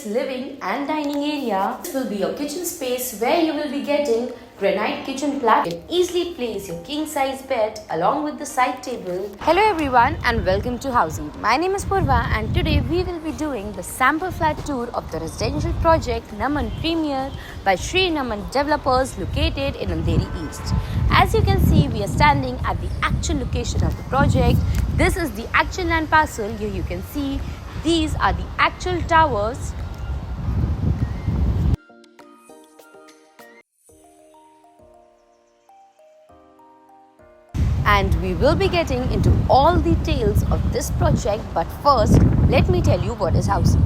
spacious living and dining area. This will be your kitchen space where you will be getting granite kitchen platform. You can easily place your king size bed along with the side table. Hello everyone and welcome to Housey. My name is Purva and today we will be doing the sample flat tour of the residential project Naman Premier by Sri Naman Developers located in Andheri East. As you can see, we are standing at the actual location of the project. This is the actual land parcel. Here you can see these are the actual towers. And we will be getting into all details of this project, but first, let me tell you what is Housey.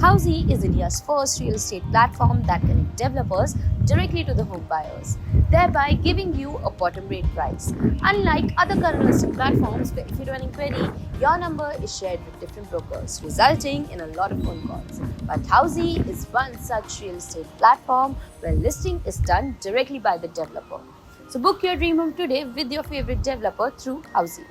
Housey is India's first real estate platform that connects developers directly to the home buyers, thereby giving you a bottom rate price. Unlike other current real estate platforms where if you do an inquiry, your number is shared with different brokers, resulting in a lot of phone calls. But Housey is one such real estate platform where listing is done directly by the developer. So book your dream home today with your favorite developer through Housey.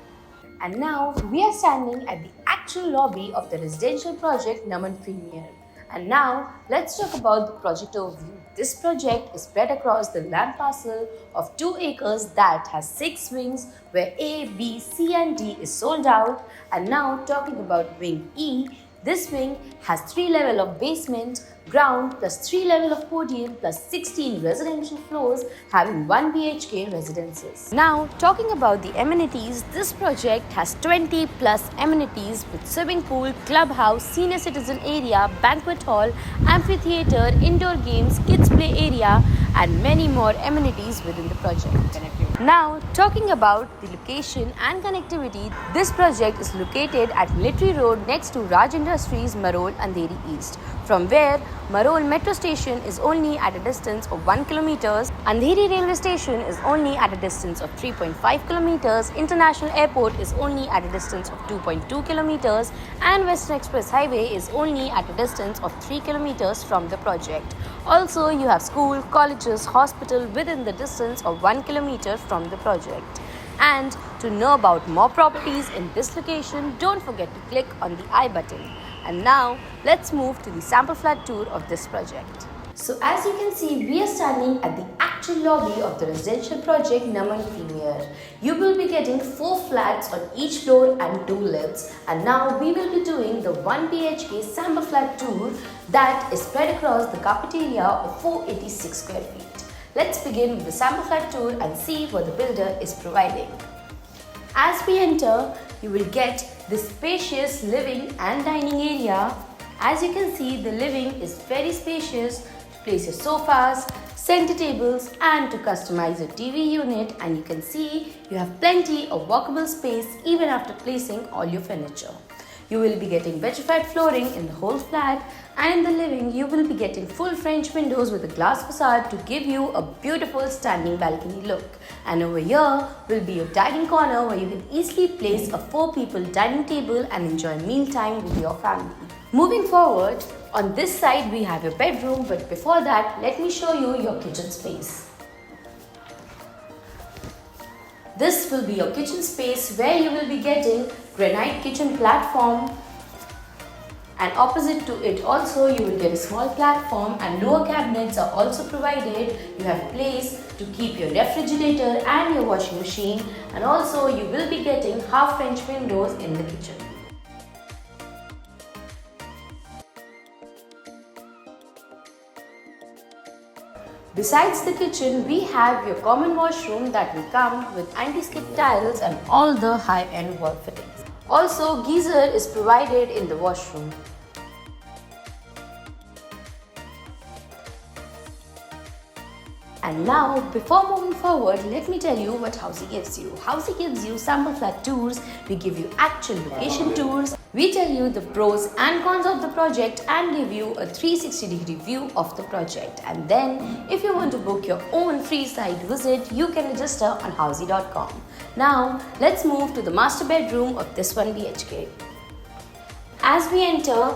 And now we are standing at the actual lobby of the residential project Naman Premier. And now let's talk about the project overview. This project is spread across the land parcel of 2 acres that has 6 wings where A, B, C and D is sold out. And now talking about wing E, this wing has 3 levels of basement, ground plus 3 levels of podium plus 16 residential floors having 1 BHK residences. Now talking about the amenities, this project has 20 plus amenities with swimming pool, clubhouse, senior citizen area, banquet hall, amphitheater, indoor games, kids play area and many more amenities within the project. Now, talking about the location and connectivity, this project is located at Military Road next to Raj Industries, Marol, Andheri East, from where Marol Metro Station is only at a distance of 1 km, Andheri Railway Station is only at a distance of 3.5 km, International Airport is only at a distance of 2.2 km, and Western Express Highway is only at a distance of 3 km from the project. Also, you have school, colleges, hospital within the distance of 1 km from the project. And to know about more properties in this location, don't forget to click on the I button. And now, let's move to the sample flat tour of this project. So as you can see, we are standing at the actual lobby of the residential project Naman Premier. You will be getting 4 flats on each floor and 2 lifts. And now we will be doing the 1 BHK sample flat tour that is spread across the carpet area of 486 square feet. Let's begin with the sample flat tour and see what the builder is providing. As we enter, you will get the spacious living and dining area. As you can see, the living is very spacious. Place your sofas, center tables and to customize your TV unit, and you can see you have plenty of walkable space even after placing all your furniture. You will be getting vitrified flooring in the whole flat, and in the living you will be getting full French windows with a glass facade to give you a beautiful standing balcony look. And over here will be your dining corner where you can easily place a 4 people dining table and enjoy mealtime with your family. Moving forward, on this side we have your bedroom, but before that let me show you your kitchen space. This will be your kitchen space where you will be getting granite kitchen platform, and opposite to it also you will get a small platform and lower cabinets are also provided. You have place to keep your refrigerator and your washing machine, and also you will be getting half French windows in the kitchen. Besides the kitchen, we have your common washroom that will come with anti-skid tiles and all the high-end wall fittings. Also, geyser is provided in the washroom. And now, before moving forward, let me tell you what Housey gives you. Housey gives you sample flat tours, we give you actual location tours, we tell you the pros and cons of the project and give you a 360-degree view of the project. And then, if you want to book your own free site visit, you can register on housey.com. Now, let's move to the master bedroom of this 1 BHK. As we enter,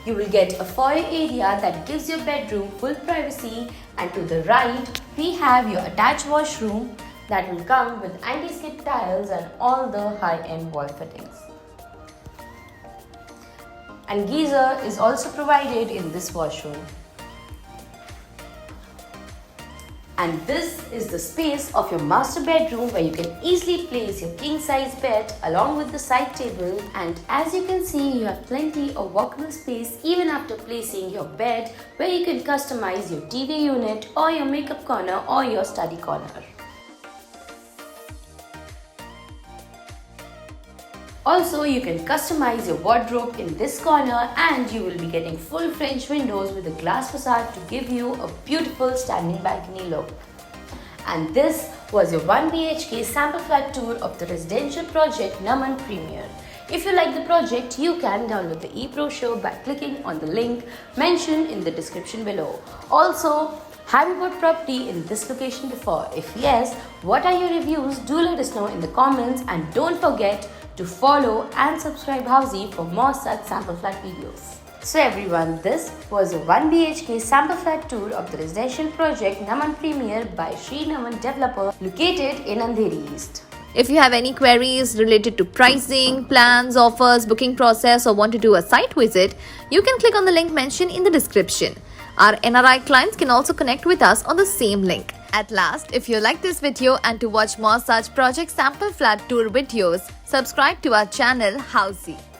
you will get a foyer area that gives your bedroom full privacy, and to the right we have your attached washroom that will come with anti-skid tiles and all the high-end wall fittings. and geyser is also provided in this washroom. And this is the space of your master bedroom where you can easily place your king size bed along with the side table, and as you can see, you have plenty of walkable space even after placing your bed, where you can customize your TV unit or your makeup corner or your study corner. Also, you can customize your wardrobe in this corner, and you will be getting full French windows with a glass facade to give you a beautiful standing balcony look. And this was your 1 BHK sample flat tour of the residential project Naman Premier. If you like the project, you can download the e-brochure by clicking on the link mentioned in the description below. Also, have you bought property in this location before? If yes, what are your reviews? Do let us know in the comments, and don't forget to follow and subscribe Housey for more such sample flat videos. So everyone, this was a 1 BHK sample flat tour of the residential project Naman Premier by Sri Naman Developer, located in Andheri East. If you have any queries related to pricing, plans, offers, booking process, or want to do a site visit, you can click on the link mentioned in the description. Our NRI clients can also connect with us on the same link. At last, if you like this video and to watch more such project sample flat tour videos, subscribe to our channel Housey.